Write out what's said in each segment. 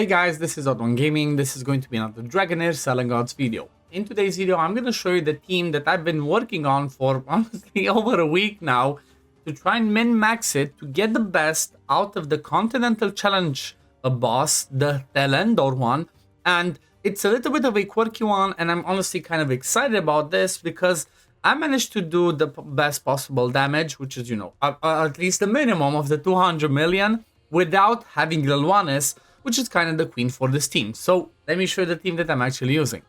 Hey guys, this is OddOneGaming. This is going to be another Dragonheir Selling Gods video. In today's video, I'm going to show you the team that I've been working on for honestly over a week now to try and min-max it to get the best out of the Continental Challenge boss, the Thelendor one. And it's a little bit of a quirky one, and I'm honestly kind of excited about this because I managed to do the best possible damage, which is, at least the minimum of the 200 million without having Lelwanis, which is kind of the queen for this team. So let me show you the team that I'm actually using.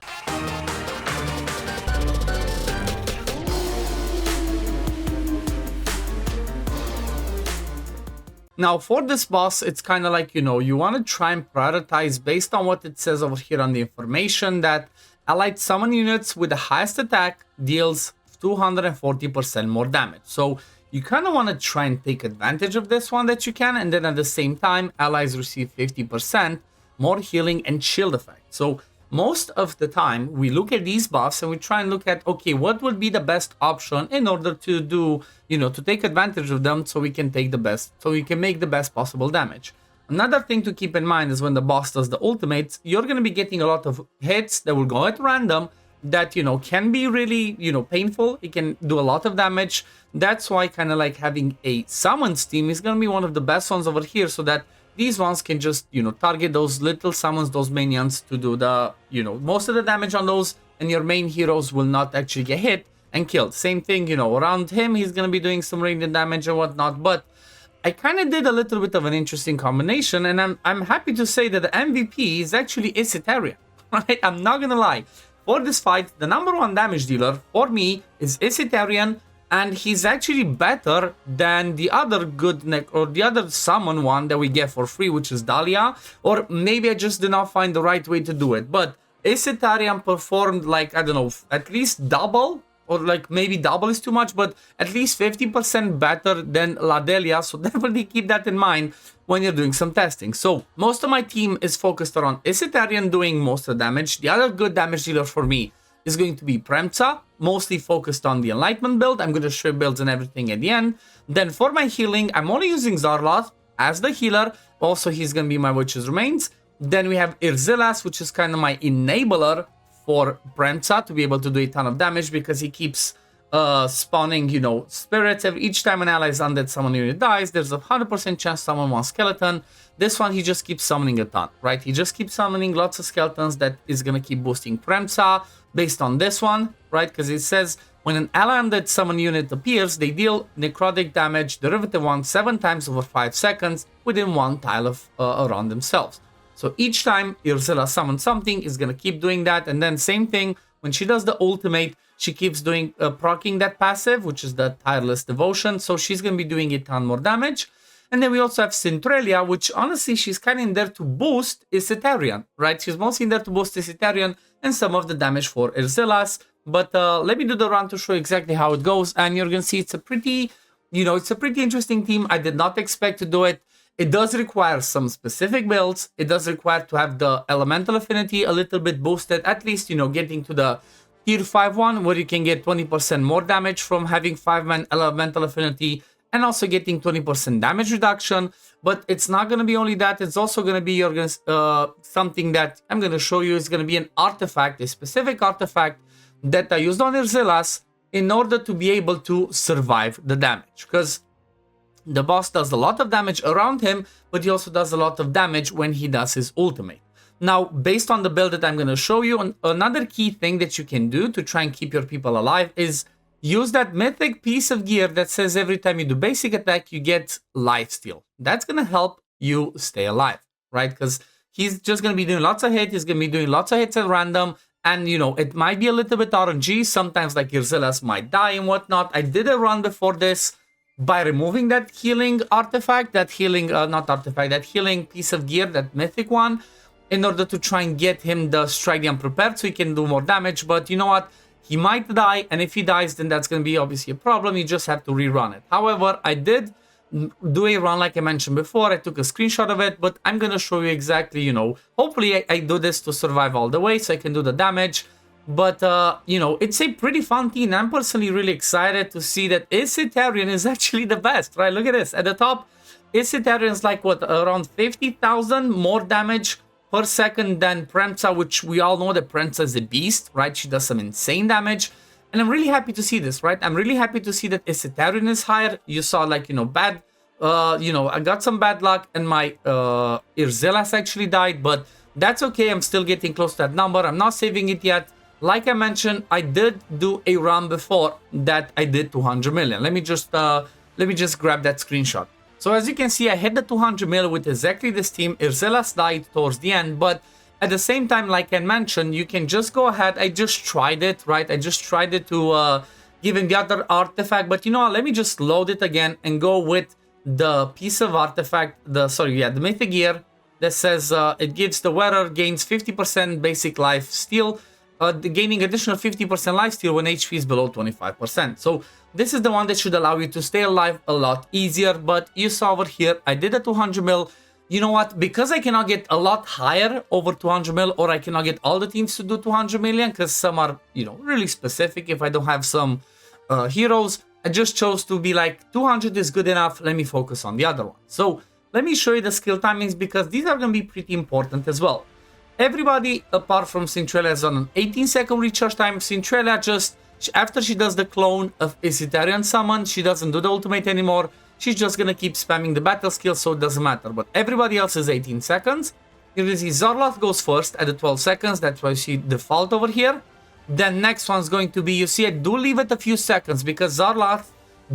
Now for this boss, it's kind of like, you want to try and prioritize based on what it says over here on the information that allied summon units with the highest attack deals 240% more damage. So you kind of want to try and take advantage of this one that you can, and then at the same time, allies receive 50% more healing and shield effect. So most of the time, we look at these buffs and we try and look at, okay, what would be the best option in order to do, to take advantage of them so we can take the best, so we can make the best possible damage. Another thing to keep in mind is when the boss does the ultimates, you're going to be getting a lot of hits that will go at random, that can be really painful. It can do a lot of damage. That's why kind of like having a summons team is going to be one of the best ones over here, so that these ones can just target those little summons, those minions, to do the most of the damage on those, and your main heroes will not actually get hit and killed. Same thing around him, he's going to be doing some radiant damage and whatnot. But I kind of did a little bit of an interesting combination, and I'm happy to say that the MVP is actually Isitarian, right? I'm not gonna lie. For this fight, the #1 damage dealer for me is Isitarian, and he's actually better than the other the other summon one that we get for free, which is Dahlia. Or maybe I just did not find the right way to do it. But Isitarian performed like, I don't know, at least double, or like maybe double is too much, but at least 50% better than Ladelia. So definitely keep that in mind when you're doing some testing. So most of my team is focused around Isitarian doing most of the damage. The other good damage dealer for me is going to be Premca, mostly focused on the Enlightenment build. I'm going to show you builds and everything at the end. Then for my healing, I'm only using Zarloth as the healer. Also, he's going to be my Witch's Remains. Then we have Irzilas, which is kind of my enabler for Premca to be able to do a ton of damage, because he keeps spawning, spirits. Each time an ally's undead summon unit dies, there's a 100% chance someone wants skeleton. This one, he just keeps summoning a ton, right? He just keeps summoning lots of skeletons. That is going to keep boosting Premca based on this one, right? Because it says when an ally undead summon unit appears, they deal necrotic damage, derivative one, 7 times over 5 seconds within 1 tile of around themselves. So each time Ursula summons something, is going to keep doing that. And then same thing, when she does the ultimate, she keeps doing proccing that passive, which is the Tireless Devotion. So she's going to be doing a ton more damage. And then we also have Centralia, which honestly, she's kind of in there to boost Isitarian, right? She's mostly in there to boost Isitarian and some of the damage for Irzilas. But let me do the run to show you exactly how it goes. And you're going to see it's a pretty, it's a pretty interesting team. I did not expect to do it. It does require some specific builds. It does require to have the elemental affinity a little bit boosted, at least, getting to the tier 5 one, where you can get 20% more damage from having 5-man elemental affinity, and also getting 20% damage reduction. But it's not going to be only that. It's also going to be something that I'm going to show you is going to be an artifact, a specific artifact that I used on Irzilas in order to be able to survive the damage. Because the boss does a lot of damage around him, but he also does a lot of damage when he does his ultimate. Now, based on the build that I'm going to show you, another key thing that you can do to try and keep your people alive is use that mythic piece of gear that says every time you do basic attack, you get lifesteal. That's going to help you stay alive, right? Because he's just going to be doing lots of hits. He's going to be doing lots of hits at random. And, it might be a little bit RNG. Sometimes, like, Irzilas might die and whatnot. I did a run before this by removing that healing artifact, that healing piece of gear, that mythic one, in order to try and get him the Strike the Unprepared so he can do more damage. But you know what? He might die, and if he dies, then that's going to be obviously a problem. You just have to rerun it. However, I did do a run like I mentioned before. I took a screenshot of it, but I'm going to show you exactly, hopefully I do this to survive all the way so I can do the damage. But, it's a pretty fun team. I'm personally really excited to see that Isitarian is actually the best, right? Look at this. At the top, Isitarian is like, what, around 50,000 more damage per second than Premsa, which we all know that Premsa is a beast, right? She does some insane damage. And I'm really happy to see this, right? I'm really happy to see that Isitarian is higher. You saw, like, you know, bad, you know, I got some bad luck and my Irzelas actually died, but that's okay. I'm still getting close to that number. I'm not saving it yet. Like I mentioned, I did do a run before that I did 200 million. Let me just grab that screenshot. So as you can see, I hit the 200 mil with exactly this team. Irzelas died towards the end, but at the same time, like I mentioned, you can just go ahead. I just tried it, right? I just tried it to give him the other artifact, but you know what? Let me just load it again and go with the piece of artifact, the mythic gear that says it gives the wearer gains 50% basic life steal, gaining additional 50% lifesteal when HP is below 25%. So this is the one that should allow you to stay alive a lot easier. But you saw over here, I did a 200 mil. You know what? Because I cannot get a lot higher over 200 mil, or I cannot get all the teams to do 200 million, because some are, you know, really specific. If I don't have some heroes, I just chose to be like 200 is good enough. Let me focus on the other one. So let me show you the skill timings, because these are going to be pretty important as well. Everybody apart from Centralia is on an 18-second recharge time. Centralia, just after she does the clone of Isitarian summon, she doesn't do the ultimate anymore. She's just gonna keep spamming the battle skill, so it doesn't matter. But everybody else is 18 seconds. You can see Zarlath goes first at the 12 seconds. That's why you see default over here. Then next one's going to be, you see, I do leave it a few seconds because Zarlath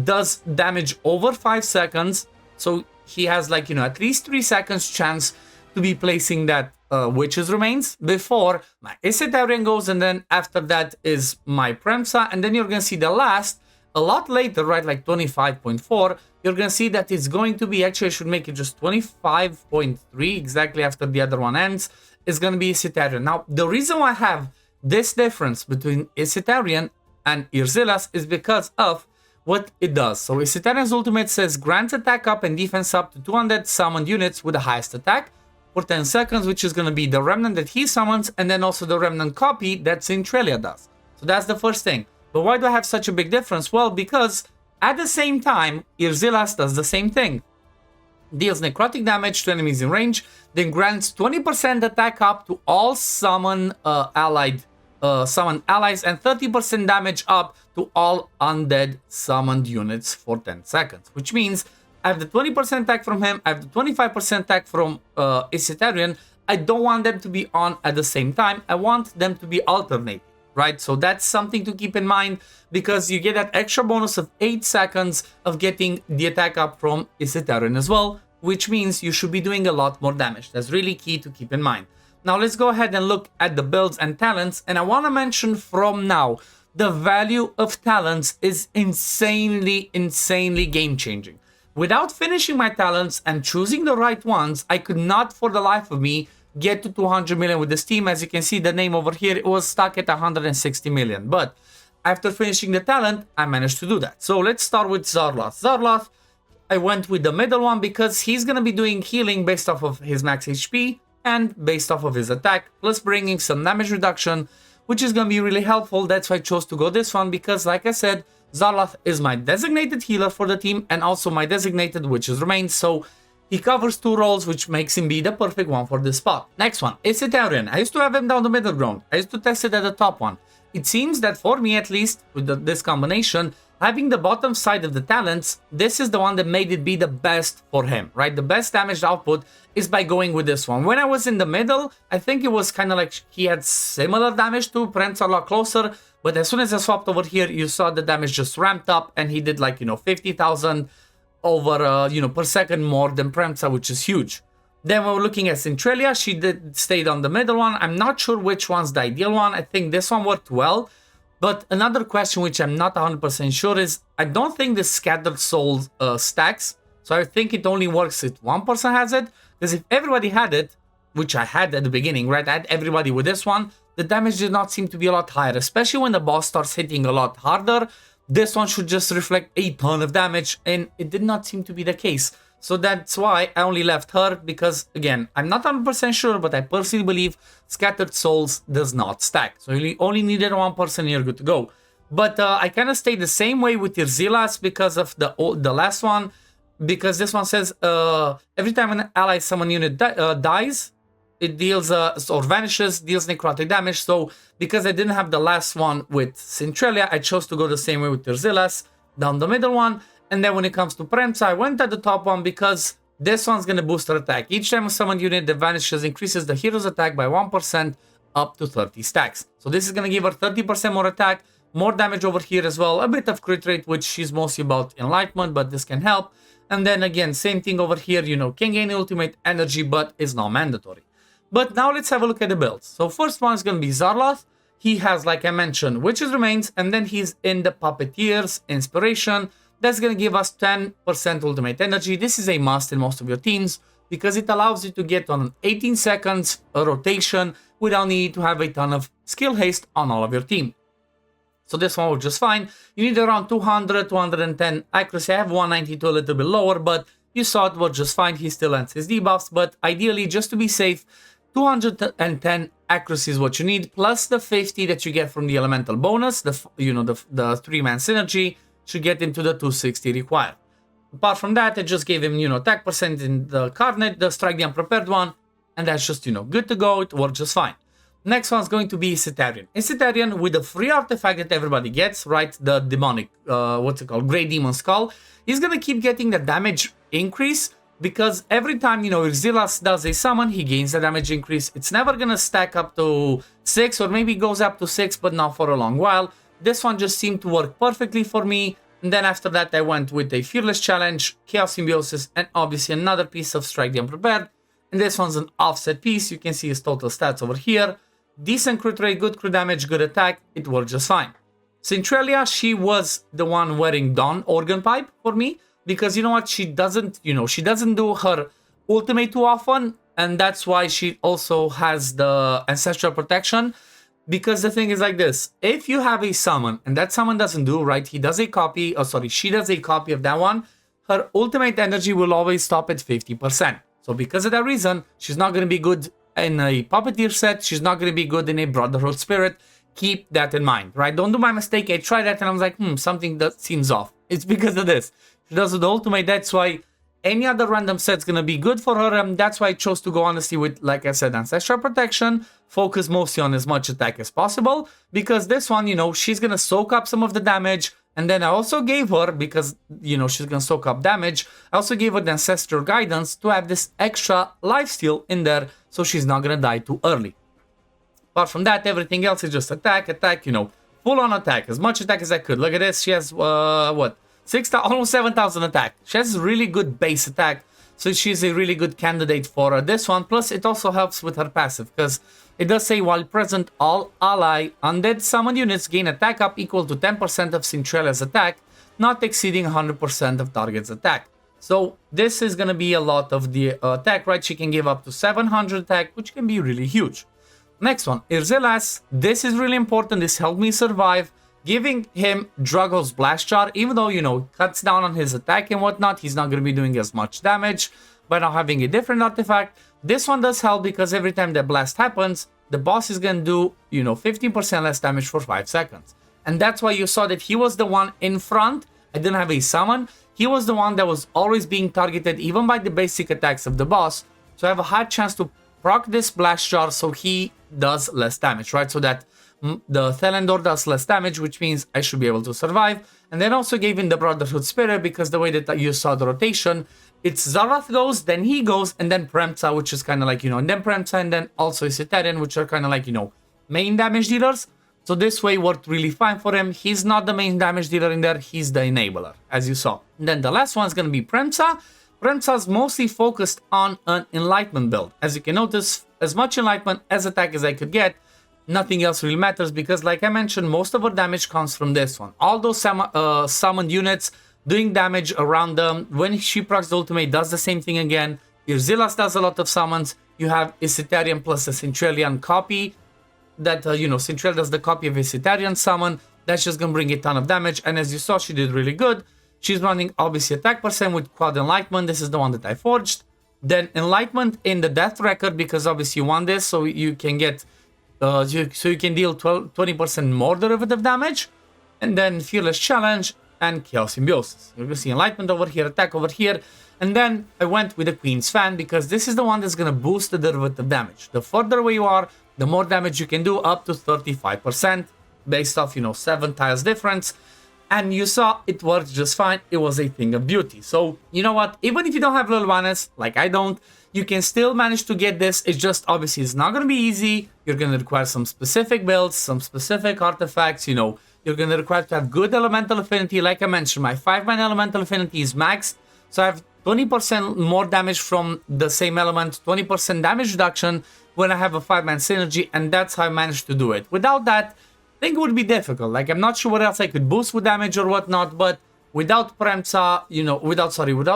does damage over 5 seconds. So he has, like, you know, at least 3 seconds chance to be placing that Witch's Remains before my Isitarian goes, and then after that is my Premsa, and then you're gonna see the last a lot later, right, like 25.4. You're gonna see that it's going to be, actually I should make it just 25.3 exactly after the other one ends, is gonna be Isitarian. Now the reason why I have this difference between Isitarian and Irzelas is because of what it does. So Isitarian's ultimate says grants attack up and defense up to 200 summoned units with the highest attack for 10 seconds, which is going to be the remnant that he summons, and then also the remnant copy that Centralia does. So that's the first thing. But why do I have such a big difference? Well, because at the same time, Irzelas does the same thing. Deals necrotic damage to enemies in range, then grants 20% attack up to all summon allies and 30% damage up to all undead summoned units for 10 seconds, which means I have the 20% attack from him, I have the 25% attack from Isitarian. I don't want them to be on at the same time. I want them to be alternating, right? So that's something to keep in mind, because you get that extra bonus of 8 seconds of getting the attack up from Isitarian as well, which means you should be doing a lot more damage. That's really key to keep in mind. Now let's go ahead and look at the builds and talents, and I want to mention from now, the value of talents is insanely game-changing. Without finishing my talents and choosing the right ones, I could not for the life of me get to 200 million with this team. As you can see, the name over here, it was stuck at 160 million. But after finishing the talent, I managed to do that. So let's start with Zarlath. Zarlath, I went with the middle one because he's going to be doing healing based off of his max HP and based off of his attack, plus bringing some damage reduction, which is going to be really helpful. That's why I chose to go this one, because like I said, Zarlath is my designated healer for the team and also my designated Witch's Remains, so he covers 2 roles, which makes him be the perfect one for this spot. Next one, Isitarian. I used to have him down the middle ground. I used to test it at the top one. It seems that for me, at least, with this combination, having the bottom side of the talents, this is the one that made it be the best for him, right? The best damage output is by going with this one. When I was in the middle, I think it was kind of like he had similar damage to Premsa, a lot closer, but as soon as I swapped over here, you saw the damage just ramped up, and he did like, you know, 50,000 over, you know, per second more than Premsa, which is huge. Then when we're looking at Centralia, she stayed on the middle one. I'm not sure which one's the ideal one. I think this one worked well. But another question which I'm not 100% sure is, I don't think the Scattered Souls stacks. So I think it only works if one person has it. Because if everybody had it, which I had at the beginning, right? I had everybody with this one, the damage did not seem to be a lot higher. Especially when the boss starts hitting a lot harder. This one should just reflect a ton of damage, and it did not seem to be the case. So that's why I only left her, because again, I'm not 100% sure, but I personally believe Scattered Souls does not stack. So you only needed one person and you're good to go. But I kind of stayed the same way with Irzelas because of the last one, because this one says every time an ally summon unit dies, it deals or vanishes, deals necrotic damage. So because I didn't have the last one with Centralia, I chose to go the same way with Urzilas, down the middle one. And then when it comes to Premsa, I went at the top one because this one's going to boost her attack. Each time a summoned unit that vanishes increases the hero's attack by 1% up to 30 stacks. So this is going to give her 30% more attack, more damage over here as well, a bit of crit rate, which she's mostly about enlightenment, but this can help. And then again, same thing over here, you know, can gain ultimate energy, but is not mandatory. But now let's have a look at the builds. So first one is going to be Zarloth. He has, like I mentioned, Witch's Remains, and then he's in the Puppeteer's Inspiration. That's going to give us 10% ultimate energy. This is a must in most of your teams because it allows you to get on 18 seconds a rotation without needing to have a ton of skill haste on all of your team. So this one works just fine. You need around 200, 210 accuracy. I have 192, a little bit lower, but you saw it worked just fine. He still ends his debuffs, but ideally, just to be safe, 210 accuracy is what you need, plus the 50 that you get from the elemental bonus, the 3-man synergy, should get him to the 260 required. Apart from that, I just gave him, attack percent in the Carnet, the Strike the Unprepared one, and that's just, good to go. It worked just fine. Next one's going to be Isitarian. Isitarian with the free artifact that everybody gets, right? The demonic, Grey Demon Skull. He's gonna keep getting the damage increase because every time, Urzilas does a summon, he gains the damage increase. It's never gonna stack up to 6 or maybe goes up to 6, but not for a long while. This one just seemed to work perfectly for me. And then after that, I went with a Fearless Challenge, Chaos Symbiosis, and obviously another piece of Strike the Unprepared. And this one's an offset piece. You can see his total stats over here. Decent crit rate, good crit damage, good attack. It worked just fine. Centralia, she was the one wearing Dawn Organ Pipe for me. Because you know what? She doesn't do her ultimate too often. And that's why she also has the Ancestral Protection. Because the thing is like this, if you have a summon and that summon doesn't do right, she does a copy of that one, her ultimate energy will always stop at 50%. So because of that reason, she's not going to be good in a Puppeteer set, she's not going to be good in a Brotherhood Spirit. Keep that in mind, right? Don't do my mistake. I tried that and I was like, something that seems off. It's because of this. She does the ultimate, that's why any other random set's gonna be good for her, and that's why I chose to go honestly with, like I said, Ancestral Protection, focus mostly on as much attack as possible, because this one, she's gonna soak up some of the damage, and then I also gave her, because, she's gonna soak up damage, I also gave her the Ancestral Guidance to have this extra lifesteal in there, so she's not gonna die too early. Apart from that, everything else is just attack, full on attack, as much attack as I could. Look at this, she has, almost 7,000 attack. She has really good base attack, so she's a really good candidate for this one. Plus, it also helps with her passive, because it does say, while present, all ally undead summon units gain attack up equal to 10% of Centralia's attack, not exceeding 100% of target's attack. So this is going to be a lot of the attack, right? She can give up to 700 attack, which can be really huge. Next one, Urzilas. This is really important. This helped me survive. Giving him Drago's Blast Jar, even though, cuts down on his attack and whatnot, he's not going to be doing as much damage by now having a different artifact. This one does help because every time the blast happens, the boss is going to do, 15% less damage for 5 seconds. And that's why you saw that he was the one in front. I didn't have a summon. He was the one that was always being targeted, even by the basic attacks of the boss. So I have a high chance to proc this Blast Jar so he does less damage, right? So that the Thelendor does less damage, which means I should be able to survive. And then also gave him the Brotherhood Spirit because the way that you saw the rotation, it's Zarloth goes, then he goes, and then Premsa, which is kind of like, and then Premsa, and then also Isitarian, which are kind of like, main damage dealers. So this way worked really fine for him. He's not the main damage dealer in there, he's the enabler, as you saw. And then the last one is going to be Premsa. Premsa's mostly focused on an Enlightenment build. As you can notice, as much Enlightenment as attack as I could get, nothing else really matters because, like I mentioned, most of our damage comes from this one. All those summoned units doing damage around them. When she procs the ultimate, does the same thing again. Urzilas does a lot of summons. You have Isitarian plus a Centralian copy. That, Centralia does the copy of Isitarian summon. That's just going to bring a ton of damage. And as you saw, she did really good. She's running, obviously, attack percent with Quad Enlightenment. This is the one that I forged. Then Enlightenment in the Death Record because, obviously, you want this so you can get... so you can deal 20% more derivative damage, and then Fearless Challenge and Chaos Symbiosis. You can see Enlightenment over here, attack over here, And then I went with the Queen's Fan because this is the one that's going to boost the derivative damage. The further away you are, the more damage you can do, up to 35%, based off, 7 tiles difference. And you saw it worked just fine. It was a thing of beauty. So, you know what? Even if you don't have Lelwanis, like I don't, you can still manage to get this. It's just, obviously, it's not going to be easy. You're going to require some specific builds, some specific artifacts, You're going to require to have good elemental affinity. Like I mentioned, my 5-man elemental affinity is maxed. So I have 20% more damage from the same element, 20% damage reduction when I have a 5-man synergy. And that's how I managed to do it. Without that, I think it would be difficult. Like, I'm not sure what else I could boost with damage or whatnot, but without Premza, without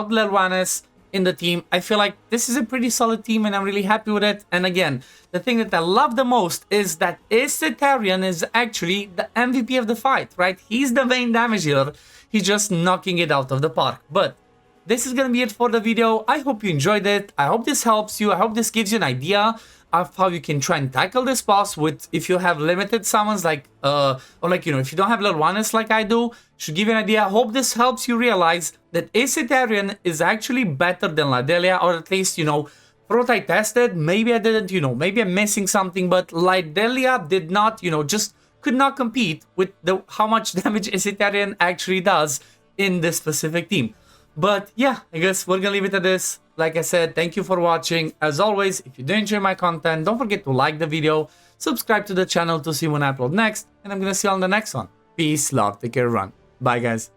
Lelwanis in the team, I feel like this is a pretty solid team and I'm really happy with it. And again, the thing that I love the most is that Isitarian is actually the MVP of the fight, right? He's the main damage dealer. He's just knocking it out of the park. But this is going to be it for the video. I hope you enjoyed it. I hope this helps you. I hope this gives you an idea of how you can try and tackle this boss with, if you have limited summons like if you don't have Lelwanis like I do, should give you an idea. I hope this helps you realize that Isitarian is actually better than Ladelia, or at least, for what I tested, maybe I didn't, maybe I'm missing something, but Ladelia did not, just could not compete with how much damage Isitarian actually does in this specific team. But yeah, I guess we're gonna leave it at this. Like I said, thank you for watching. As always, if you do enjoy my content, don't forget to like the video, subscribe to the channel to see when I upload next, and I'm gonna see you on the next one. Peace, love, take care, run. Bye, guys.